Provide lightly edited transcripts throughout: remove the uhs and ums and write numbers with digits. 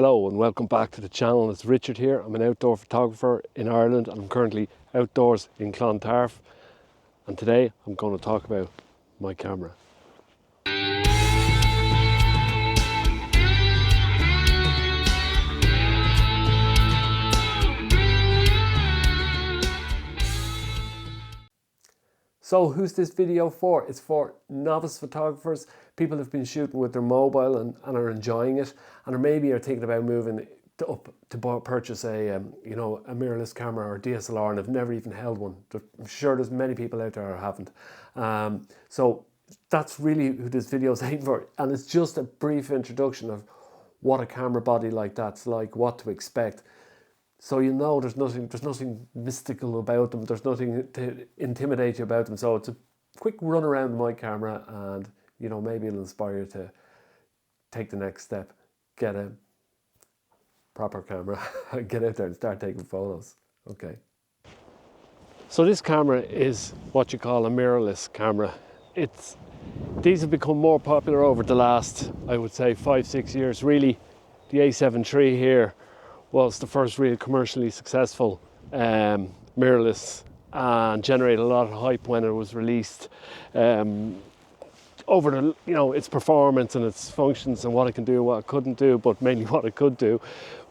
Hello and welcome back to the channel. It's Richard here. I'm an outdoor photographer in Ireland and I'm currently outdoors in Clontarf, and today I'm going to talk about my camera. So who's this video for? It's for novice photographers, people who've been shooting with their mobile and are enjoying it, and or maybe are thinking about moving to purchase a mirrorless camera or DSLR and have never even held one. I'm sure there's many people out there who haven't. So that's really who this video is aimed for, and it's just a brief introduction of what a camera body like that's like, what to expect. So you know there's nothing mystical about them, there's nothing to intimidate you about them. So it's a quick run around my camera, and maybe it'll inspire you to take the next step, get a proper camera, get out there and start taking photos. Okay. So this camera is what you call a mirrorless camera. These have become more popular over the last, I would say, 5-6 years. Really, the A7III here was the first real commercially successful mirrorless, and generated a lot of hype when it was released, over its performance and its functions and what it can do, what it couldn't do, but mainly what it could do.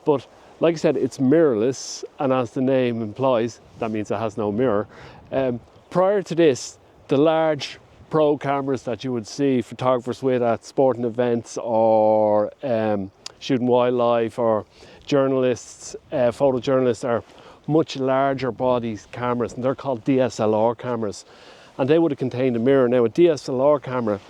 But like I said, it's mirrorless, and as the name implies, that means it has no mirror. Prior to this, the large pro cameras that you would see photographers with at sporting events or shooting wildlife, or journalists, photojournalists, are much larger bodies cameras, and they're called DSLR cameras, and they would have contained a mirror. Now a DSLR camera,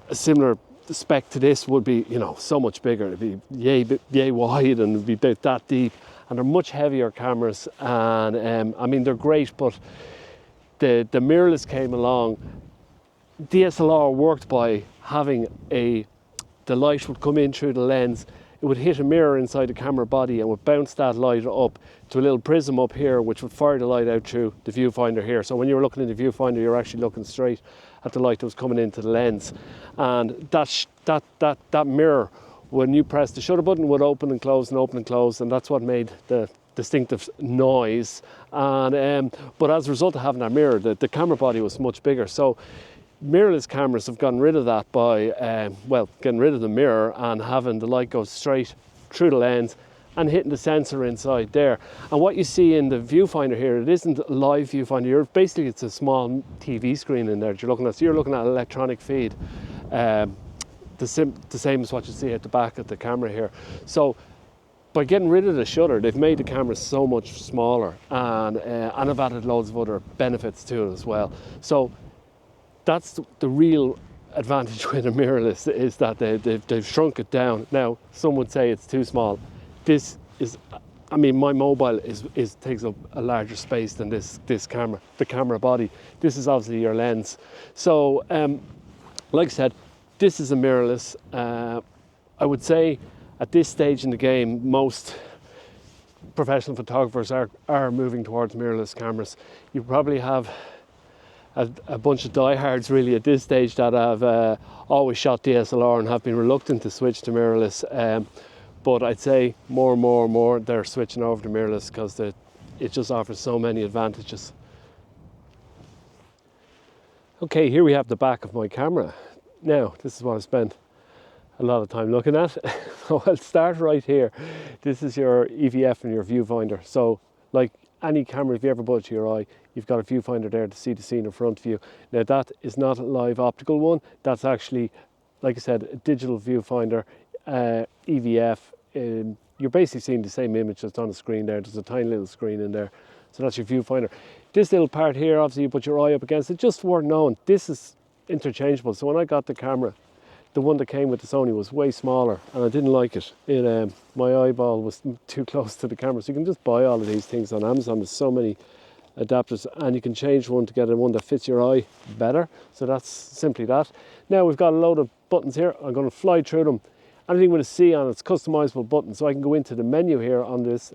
a similar spec to this, would be so much bigger. It'd be yay wide and it'd be about that deep, and they're much heavier cameras, and I mean they're great, but the mirrorless came along. DSLR worked by having the light would come in through the lens, it would hit a mirror inside the camera body and would bounce that light up to a little prism up here, which would fire the light out through the viewfinder here. So when you were looking in the viewfinder, you're actually looking straight at the light that was coming into the lens. And that mirror, when you press the shutter button, would open and close and open and close, and that's what made the distinctive noise. And but as a result of having that mirror, the camera body was much bigger. So mirrorless cameras have gotten rid of that by, getting rid of the mirror and having the light go straight through the lens and hitting the sensor inside there. And what you see in the viewfinder here, it isn't a live viewfinder. Basically, it's a small TV screen in there that you're looking at. So you're looking at an electronic feed, the same as what you see at the back of the camera here. So by getting rid of the shutter, they've made the camera so much smaller, and have added loads of other benefits to it as well. So that's the real advantage with a mirrorless, is that they've shrunk it down. Now, some would say it's too small. This is, I mean, my mobile takes up a larger space than this camera, the camera body. This is obviously your lens. So, like I said, this is a mirrorless. I would say at this stage in the game, most professional photographers are moving towards mirrorless cameras. You probably have a bunch of diehards really at this stage that have always shot DSLR and have been reluctant to switch to mirrorless, but I'd say more and more they're switching over to mirrorless because it just offers so many advantages. Okay, here we have the back of my camera. Now this is what I spent a lot of time looking at. So I'll start right here. This is your EVF and your viewfinder. So like any camera, if you ever put it to your eye, you've got a viewfinder there to see the scene in front of you. Now that is not a live optical one. That's actually, like I said, a digital viewfinder, EVF. You're basically seeing the same image that's on the screen there. There's a tiny little screen in there. So that's your viewfinder. This little part here, obviously you put your eye up against it. Just worth knowing, this is interchangeable. So when I got the camera, the one that came with the Sony was way smaller, and I didn't like it. My eyeball was too close to the camera. So you can just buy all of these things on Amazon. There's so many adapters, and you can change one to get one that fits your eye better. So that's simply that. Now we've got a load of buttons here. I'm going to fly through them. Anything with a C on it's customizable button. So I can go into the menu here on this,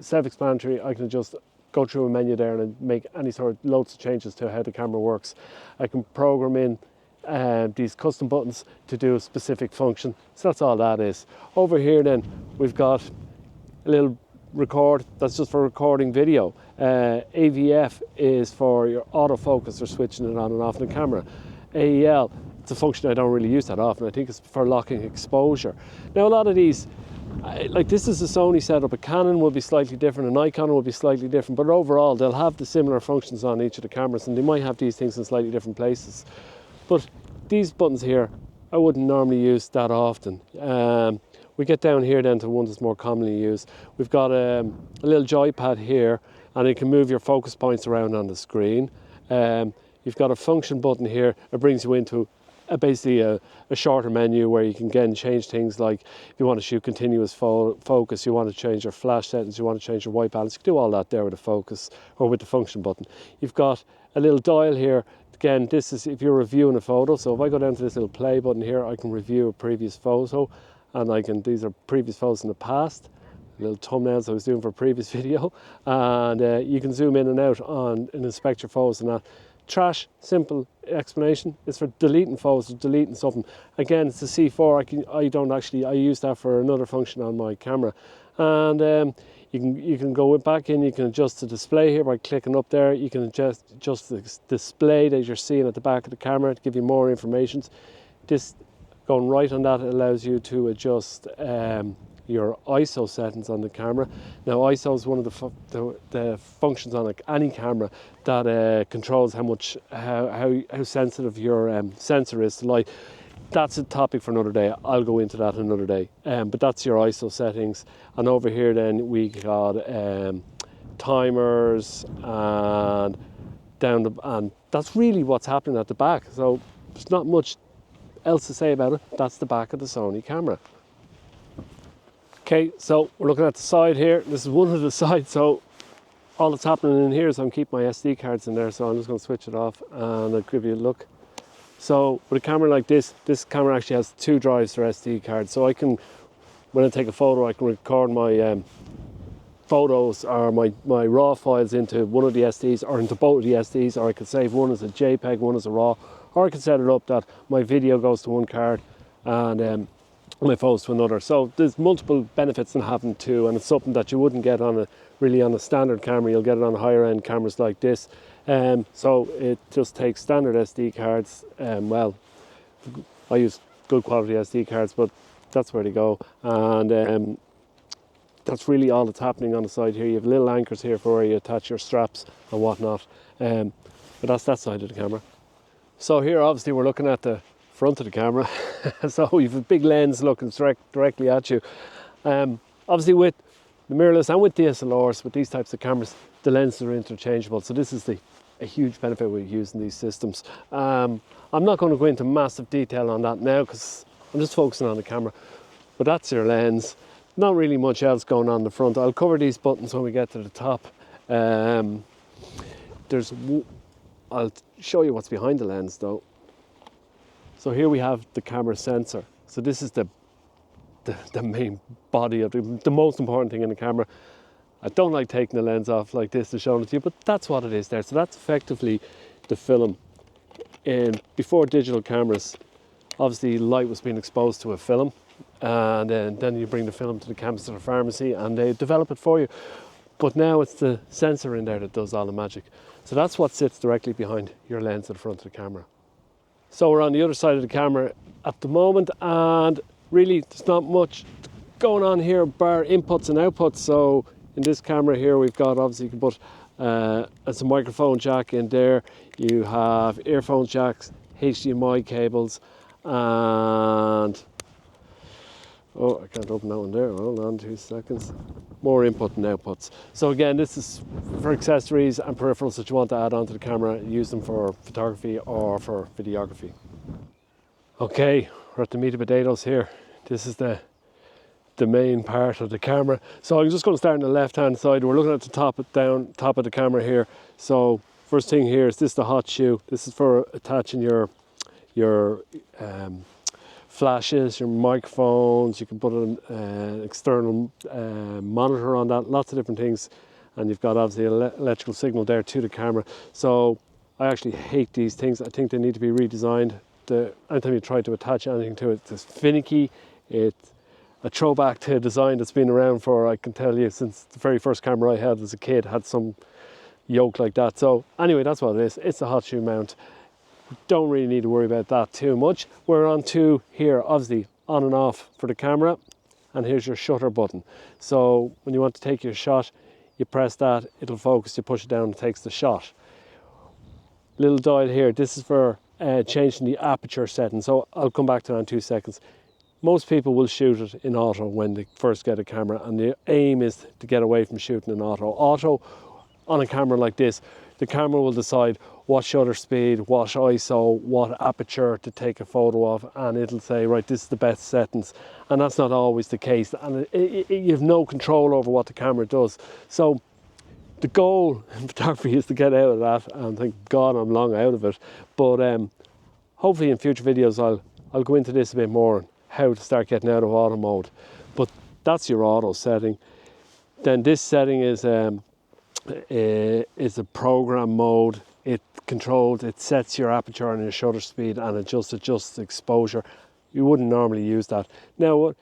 self-explanatory. I can just go through a menu there and make any sort of loads of changes to how the camera works. I can program in these custom buttons to do a specific function. So that's all that is. Over here then we've got a little record, that's just for recording video. AVF is for your autofocus or switching it on and off in the camera. AEL, it's a function I don't really use that often. I think it's for locking exposure. Now a lot of these, like this is a Sony setup, a Canon will be slightly different, a Nikon will be slightly different, but overall they'll have the similar functions on each of the cameras, and they might have these things in slightly different places. But these buttons here, I wouldn't normally use that often. We get down here then to one that's more commonly used. We've got a little joypad here, and it can move your focus points around on the screen. You've got a function button here. It brings you into basically a shorter menu where you can again change things like if you want to shoot continuous focus, you want to change your flash settings, you want to change your white balance. You can do all that there with the focus or with the function button. You've got a little dial here. Again, this is if you're reviewing a photo. So if I go down to this little play button here, I can review a previous photo, and these are previous photos in the past, little thumbnails I was doing for a previous video, and you can zoom in and out on and inspect your photos and that. Trash, simple explanation, it's for deleting photos, deleting something. Again, it's a C4. I use that for another function on my camera, and you can go back in. You can adjust the display here by clicking up there. You can adjust the display that you're seeing at the back of the camera to give you more information. This going right on that allows you to adjust your ISO settings on the camera. Now ISO is one of the functions on any camera that controls how sensitive your sensor is to light. That's a topic for another day. I'll go into that another day. But that's your ISO settings. And over here then we got timers and and that's really what's happening at the back. So there's not much else to say about it. That's the back of the Sony camera. Okay, so we're looking at the side here. This is one of the sides, so all that's happening in here is I'm keeping my SD cards in there, so I'm just going to switch it off and I'll give you a look. So with a camera like this camera actually has 2 drives for SD cards, so I can, when I take a photo, I can record my photos or my RAW files into one of the SDs or into both of the SDs, or I could save one as a JPEG, one as a RAW, or I can set it up that my video goes to one card and my photos to another. So there's multiple benefits in having 2, and it's something that you wouldn't get on a standard camera. You'll get it on higher end cameras like this. So it just takes standard SD cards. Well, I use good quality SD cards, but that's where they go. And that's really all that's happening on the side here. You have little anchors here for where you attach your straps and whatnot. But that's that side of the camera. So here obviously we're looking at the front of the camera. So you have a big lens looking directly at you. Obviously with the mirrorless and with DSLRs, with these types of cameras, the lenses are interchangeable. So this is a huge benefit with using these systems. I'm not going to go into massive detail on that now because I'm just focusing on the camera. But that's your lens. Not really much else going on in the front. I'll cover these buttons when we get to the top. I'll show you what's behind the lens though. So here we have the camera sensor. So this is the main body of the most important thing in the camera. I don't like taking the lens off like this to show it to you, but that's what it is there. So that's effectively the film. Before digital cameras, obviously light was being exposed to a film, and then you bring the film to the chemist or the pharmacy and they develop it for you. But now it's the sensor in there that does all the magic. So that's what sits directly behind your lens at the front of the camera. So we're on the other side of the camera at the moment, and really there's not much going on here bar inputs and outputs. So in this camera here we've got, obviously you can put as a microphone jack in there, you have earphone jacks, HDMI cables, and oh, I can't open that one there, hold on 2 seconds. More input and outputs. So again, this is for accessories and peripherals that you want to add onto the camera, use them for photography or for videography. Okay, we're at the meat and potatoes here. This is the main part of the camera. So I'm just going to start on the left hand side. We're looking at the top of the camera here. So first thing here is this, the hot shoe. This is for attaching your flashes, your microphones. You can put an external monitor on that, lots of different things. And you've got obviously an electrical signal there to the camera. So I actually hate these things. I think they need to be redesigned. anytime you try to attach anything to it, it's finicky. It's a throwback to a design that's been around for, I can tell you, since the very first camera I had as a kid had some yoke like that. So anyway, that's what it is. It's a hot shoe mount. Don't really need to worry about that too much. We're on to here, obviously on and off for the camera, and here's your shutter button. So when you want to take your shot, you press that, it'll focus, you push it down, it takes the shot. Little dial here, this is for changing the aperture setting. So I'll come back to that in 2 seconds. Most people will shoot it in auto when they first get a camera, and the aim is to get away from shooting in auto. Auto, on a camera like this, the camera will decide what shutter speed, what ISO, what aperture to take a photo of, and it'll say, right, this is the best settings. And that's not always the case, and you have no control over what the camera does. So the goal in photography is to get out of that, and thank God I'm long out of it. But hopefully in future videos I'll go into this a bit more, how to start getting out of auto mode. But that's your auto setting. Then this setting is a program mode. It controls, it sets your aperture and your shutter speed, and it just adjusts exposure. You wouldn't normally use that. Now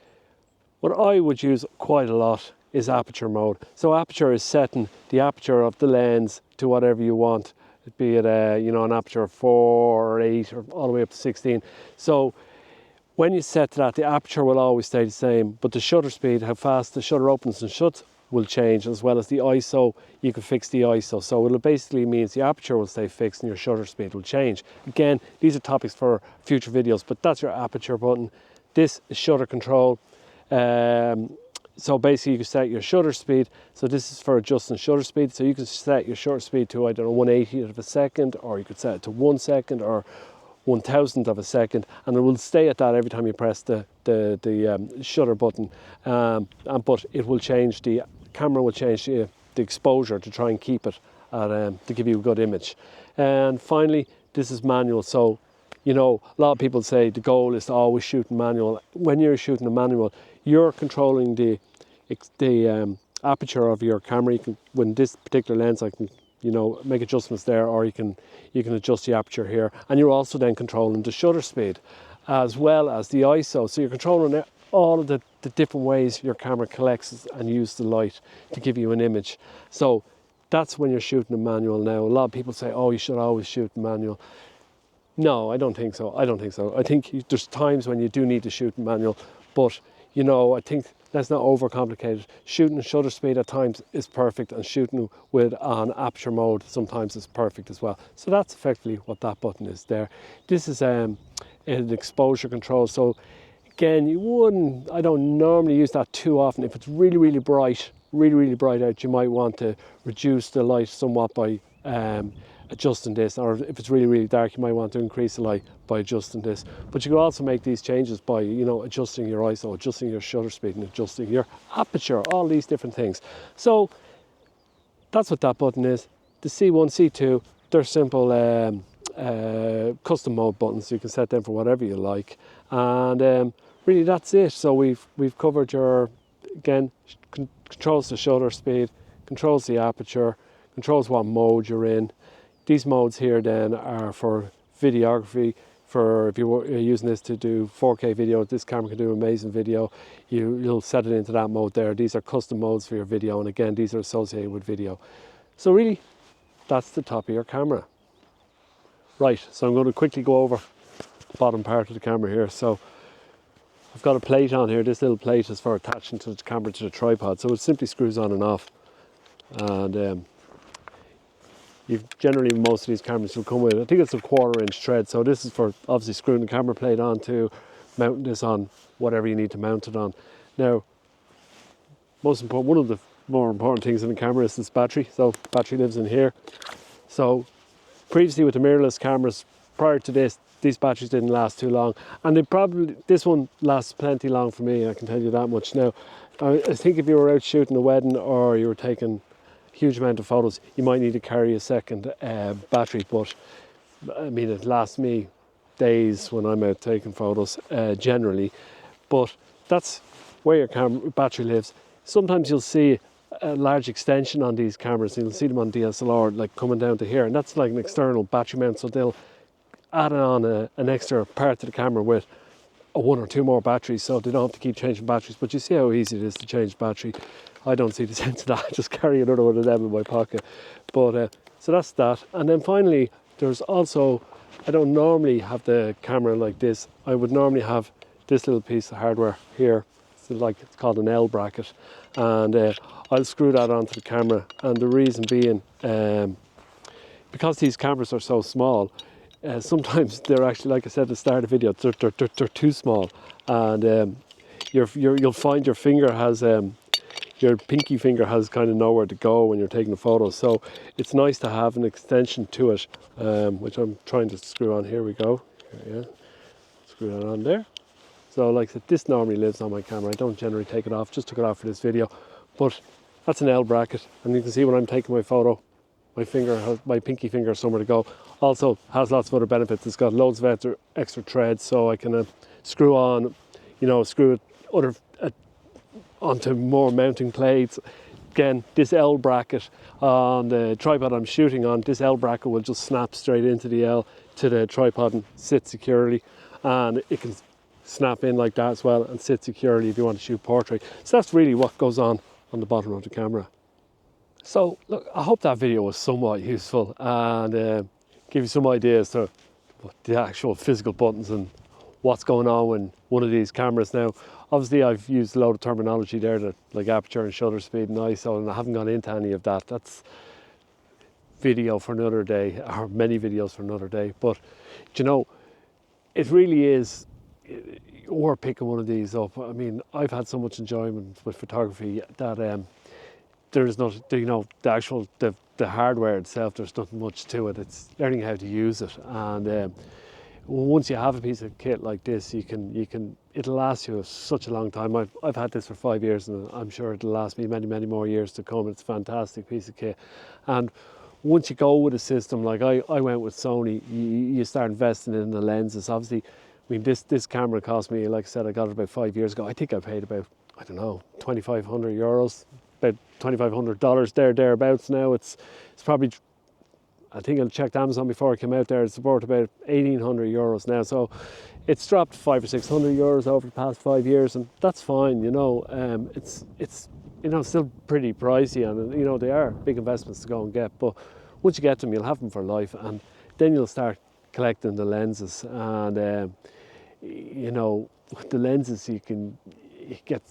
what I would use quite a lot is aperture mode. So aperture is setting the aperture of the lens to whatever you want, be it an aperture of 4 or 8 or all the way up to 16. So when you set that, the aperture will always stay the same, but the shutter speed, how fast the shutter opens and shuts, will change, as well as the ISO. You can fix the ISO, so it basically means the aperture will stay fixed and your shutter speed will change. Again, these are topics for future videos, but that's your aperture button. This is shutter control. So basically you can set your shutter speed. So this is for adjusting shutter speed. So you can set your shutter speed to, I don't know, 1/80th of a second, or you could set it to 1 second or 1,000th of a second, and it will stay at that every time you press the shutter button. But it will change, the camera will change the exposure to try and keep it at, to give you a good image. And finally, this is manual. So, a lot of people say the goal is to always shoot in manual. When you're shooting a manual, you're controlling the aperture of your camera. You can, with this particular lens, I can make adjustments there, or you can adjust the aperture here, and you're also then controlling the shutter speed as well as the ISO. So you're controlling all of the different ways your camera collects and uses the light to give you an image. So that's when you're shooting in manual. Now a lot of people say, oh, you should always shoot in manual. No, I don't think so. I think there's times when you do need to shoot in manual, but I think let's not overcomplicate it. Shooting at shutter speed at times is perfect, and shooting with on aperture mode sometimes is perfect as well. So that's effectively what that button is there. This is an exposure control. So again, I don't normally use that too often. If it's really, really bright out, you might want to reduce the light somewhat by adjusting this, or if it's really, really dark, you might want to increase the light by adjusting this. But you can also make these changes by adjusting your ISO, adjusting your shutter speed, and adjusting your aperture, all these different things. So that's what that button is. The C1, C2, they're simple custom mode buttons. You can set them for whatever you like, and really that's it. So we've covered your, again, controls the shutter speed, controls the aperture, controls what mode you're in. These modes here then are for videography. For if you're using this to do 4K video, this camera can do amazing video. You'll set it into that mode there. These are custom modes for your video, and again, these are associated with video. So really, that's the top of your camera. Right, so I'm going to quickly go over the bottom part of the camera here. So I've got a plate on here. This little plate is for attaching to the camera to the tripod. So it simply screws on and off. And generally most of these cameras will come with, I think it's a 1/4 inch thread. So this is for obviously screwing the camera plate onto, mounting this on whatever you need to mount it on. Now, one of the more important things in the camera is this battery. So battery lives in here. So previously with the mirrorless cameras, prior to this, these batteries didn't last too long, and this one lasts plenty long for me, I can tell you that much. Now, I think if you were out shooting a wedding or you were taking huge amount of photos, you might need to carry a second battery, but I mean, it lasts me days when I'm out taking photos generally. But that's where your camera battery lives. Sometimes you'll see a large extension on these cameras, and you'll see them on DSLR like coming down to here, and that's like an external battery mount. So they'll added on an extra part to the camera with a 1 or 2 more batteries, so they don't have to keep changing batteries. But you see how easy it is to change battery. I don't see the sense of that. I just carry another one of them in my pocket. But so that's that. And then finally, there's also, I don't normally have the camera like this. I would normally have this little piece of hardware here. It's called an L bracket, and I'll screw that onto the camera. And the reason being, because these cameras are so small, sometimes they're actually, like I said at the start of the video, they're too small, and you'll find your finger has your pinky finger has kind of nowhere to go when you're taking a photo. So it's nice to have an extension to it, which I'm trying to screw on. Here we go. Yeah, screw that on there. So like I said, this normally lives on my camera. I don't generally take it off, just took it off for this video. But that's an L bracket, and you can see when I'm taking my photo, my pinky finger has somewhere to go. Also has lots of other benefits. It's got loads of extra threads, so I can screw on, screw it onto more mounting plates. Again, this L bracket on the tripod I'm shooting on, this L bracket will just snap straight into the L to the tripod and sit securely, and it can snap in like that as well and sit securely if you want to shoot portrait. So that's really what goes on the bottom of the camera. So look, I hope that video was somewhat useful and give you some ideas to the actual physical buttons and what's going on with one of these cameras. Now obviously I've used a load of terminology there, like aperture and shutter speed and ISO, and I haven't gone into any of that. That's video for another day, or many videos for another day. But it really is worth picking one of these up. I mean, I've had so much enjoyment with photography that there's not, the hardware itself, there's nothing much to it. It's learning how to use it, and once you have a piece of kit like this, it'll last you such a long time. I've had this for 5 years, and I'm sure it'll last me many, many more years to come. It's a fantastic piece of kit, and once you go with a system like I went with Sony, you start investing in the lenses. Obviously, I mean, this camera cost me, like I said, I got it about 5 years ago. I think I paid about, I don't know, 2,500 euros, about $2,500 thereabouts now. It's probably, I think I checked Amazon before I came out there, it's about 1,800 euros now. So it's dropped 500 or 600 euros over the past 5 years, and that's fine, it's still pretty pricey, and they are big investments to go and get, but once you get them, you'll have them for life, and then you'll start collecting the lenses. And the lenses, you get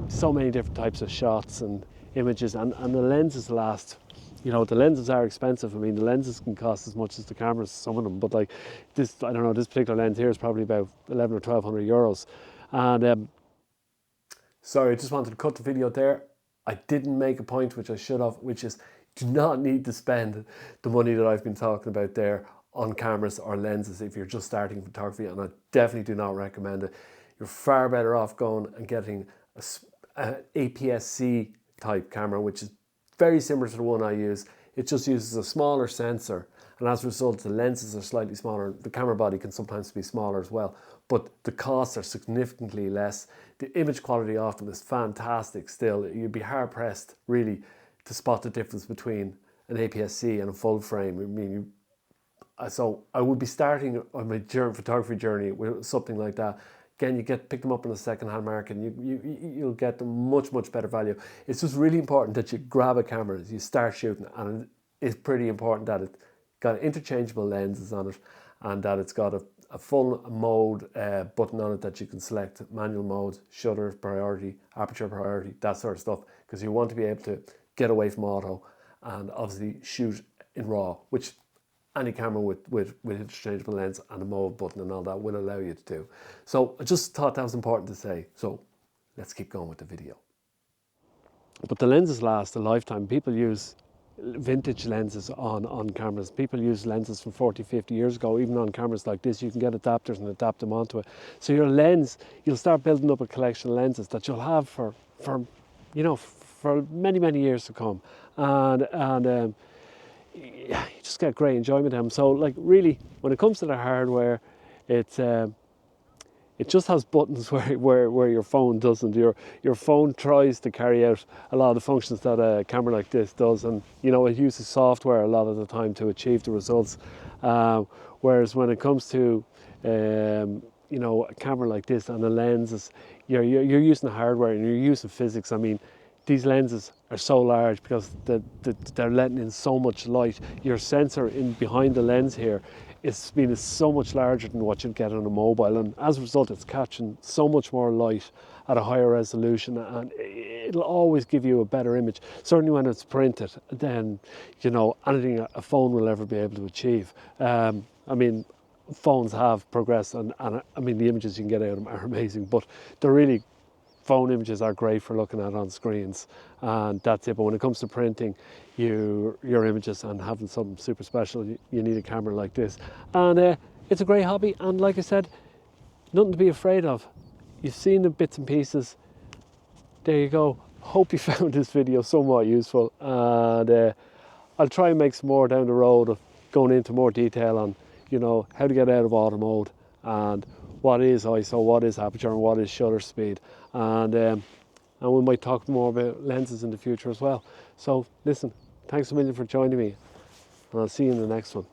so many different types of shots and images, and the lenses last. The lenses are expensive. I mean, the lenses can cost as much as the cameras, some of them, but like this, I don't know, this particular lens here is probably about 11 or 1,200 euros. And sorry, I just wanted to cut the video there. I didn't make a point, which I should have, which is, do not need to spend the money that I've been talking about there on cameras or lenses if you're just starting photography, and I definitely do not recommend it. You're far better off going and getting an APS-C type camera, which is very similar to the one I use. It just uses a smaller sensor, and as a result the lenses are slightly smaller. The camera body can sometimes be smaller as well, but the costs are significantly less. The image quality often is fantastic still. You'd be hard pressed really to spot the difference between an APS-C and a full frame. I mean, so I would be starting on my photography journey with something like that. Again, you pick them up in the second-hand market, and you'll get them much better value. It's just really important that you grab a camera as you start shooting, and it's pretty important that it's got interchangeable lenses on it, and that it's got a full mode button on it that you can select: manual mode, shutter priority, aperture priority, that sort of stuff, because you want to be able to get away from auto and obviously shoot in RAW, which any camera with interchangeable lens and a mode button and all that will allow you to do. So I just thought that was important to say. So let's keep going with the video. But the lenses last a lifetime. People use vintage lenses on cameras. People use lenses from 40, 50 years ago. Even on cameras like this, you can get adapters and adapt them onto it. So your lens, you'll start building up a collection of lenses that you'll have for many years to come. And you just get great enjoyment of them. So like really, when it comes to the hardware, it just has buttons where your phone doesn't. Your phone tries to carry out a lot of the functions that a camera like this does, and it uses software a lot of the time to achieve the results. Whereas when it comes to you know, a camera like this and the lenses, you're using the hardware and you're using physics. I mean, these lenses are so large because they're letting in so much light. Your sensor in behind the lens here is being so much larger than what you'd get on a mobile, and as a result it's catching so much more light at a higher resolution, and it'll always give you a better image, certainly when it's printed, than, you know, anything a phone will ever be able to achieve. I mean, phones have progressed, and I mean the images you can get out of them are amazing, but they're really, phone images are great for looking at on screens, and that's it. But when it comes to printing your images and having something super special, you need a camera like this. And it's a great hobby, and like I said, nothing to be afraid of. You've seen the bits and pieces. There you go. Hope you found this video somewhat useful, and I'll try and make some more down the road of going into more detail on, you know, how to get out of auto mode, and what is ISO, what is aperture, and what is shutter speed. And we might talk more about lenses in the future as well. So listen, thanks a million for joining me, and I'll see you in the next one.